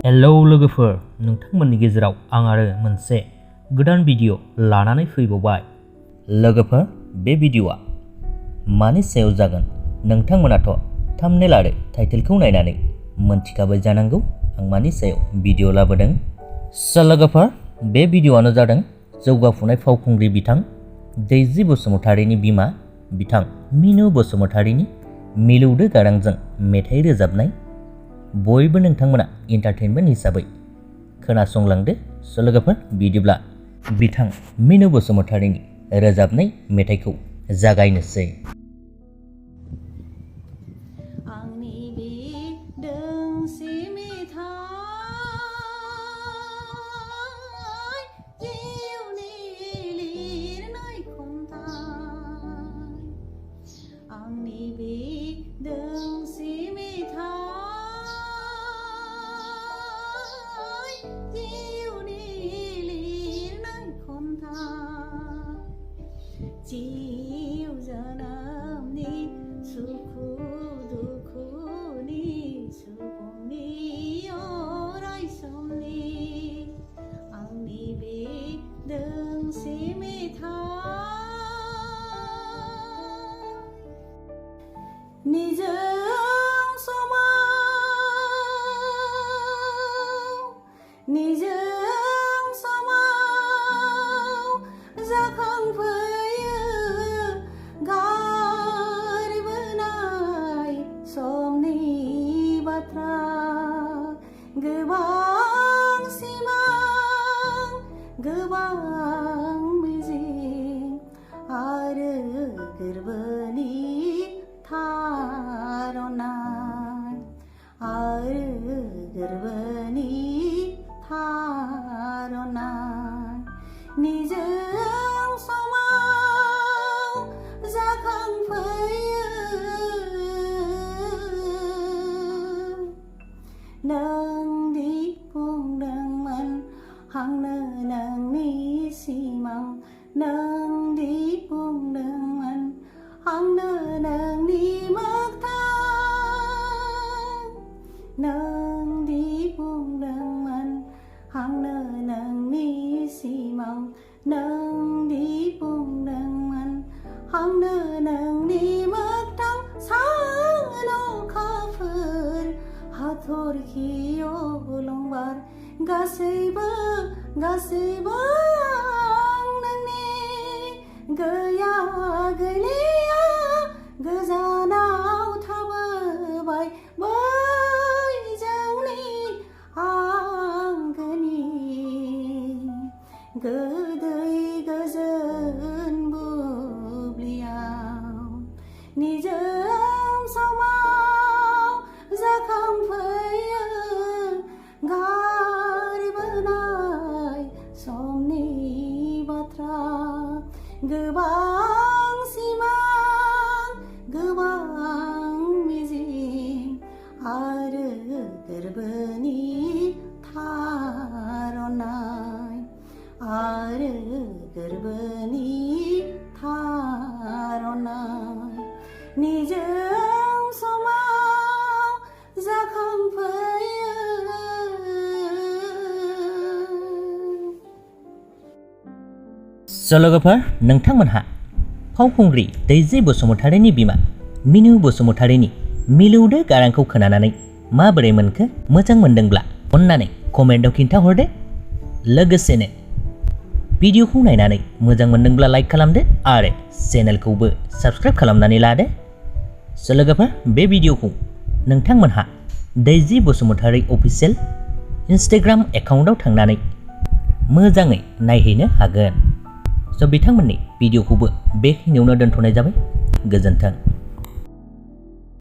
Hello लोगोफोर, नोंथांमोननि गेजेराव आं आरो मोनसे गोदान भिडिअ लानानै फैबावबाय। लोगोफोर, बे भिडिअआ मानि सायाव जागोन नोंथांमोनाथ' थाम्बनेल आरो टाइटेलखौ नायनानै मोनथिखाबाय जानांगौ आं मानि सायाव भिडिअ लाबोदों। लोगोफोर, बे भिडिअआनो जादों जौगाफुनाय फावखुंग्रि बिथां दैजि बसुमतारीनि बिमा बिथां मिनु बसुमतारीनि मिलौदो गारांजों मेथाइ रोजाबनाय। बयबो नोंथांमोना एन्टारटेनमेन्ट हिसाबै खोनासंलांदो। लोगोफोर, बिदिब्ला बिथां मिनु बसुमतारीनि रोजाबनाय मेथाइखौ जागायनोसै। आंनि बे दोंसे मेथाइ जिउनि लिरनाय खन्थाइ, आंनि बे दोंसे मेथाइ जिउनि लिरनाय खन्थाइ, जिउ जोनोमनि सुखु दुखुनि सुबुंनि अराय समनि आंनि बे दोंसे मेथाइ। निजोम समाव जाखांफैयो गारबोनाय समनि बाथ्रा, गोबां सिमां गोबां मिजिं आरो गोरबोनि थारनाय, आरो गोरबोनि थारनाय। निजोम समाव जाखांफैयो नोंदि बुंदोंमोन आंनो नोंनि सिमां, नोंदि बुंदोंमोन आंनो नोंनि मोगथां, नोंदि बुंदोंमोन आंनो नोंनि सिमां, नोंदि बुंदोंमोन आंनो नोंनि मोगथां। सान अखाफोर हाथरखि अलंबार गासैबो आं नोंनि गैया गैलिया गोजानाव थाबोबाय बै जोंनि आंगोनि गोदै गोजोन बुब्लियाव। निजोम समाव जाखांफैयो गारबोनाय समनि बाथ्रा, गोबां सिमां गोबां मिजिं आरो गोरबोनि थारनाय, आरो गोरबोनि थारनाय। निजोम समाव जाखांफैयो। लोगोफोर, नोंथांमोनहा फावखुंग्रि दैजि बसुमतारीनि बिमा मिनु बसुमतारीनि मिलौदो गारांखौ खोनानानै माबोरै मोनखो? मोजां मोनदोंब्ला अन्नानै कमेन्टआव खिन्थाहरदो। लोगोसेनो भिडिअखौ नायनानै मोजां मोनदोंब्ला लाइक खालामदो आरो चेनेलखौबो साबस्क्राइब खालामनानै लादो। लोगोफोर, बे भिडिअखौ नोंथांमोनहा दैजि बसुमतारी अफिसियेल इन्स्टाग्राम एकाउन्टआव थांनानै मोजाङै नायहैनो हागोन। बिथांमोननि भिडिअखौबो बेखिनियावनो दोनथ'नाय जाबाय। गोजोन्थों।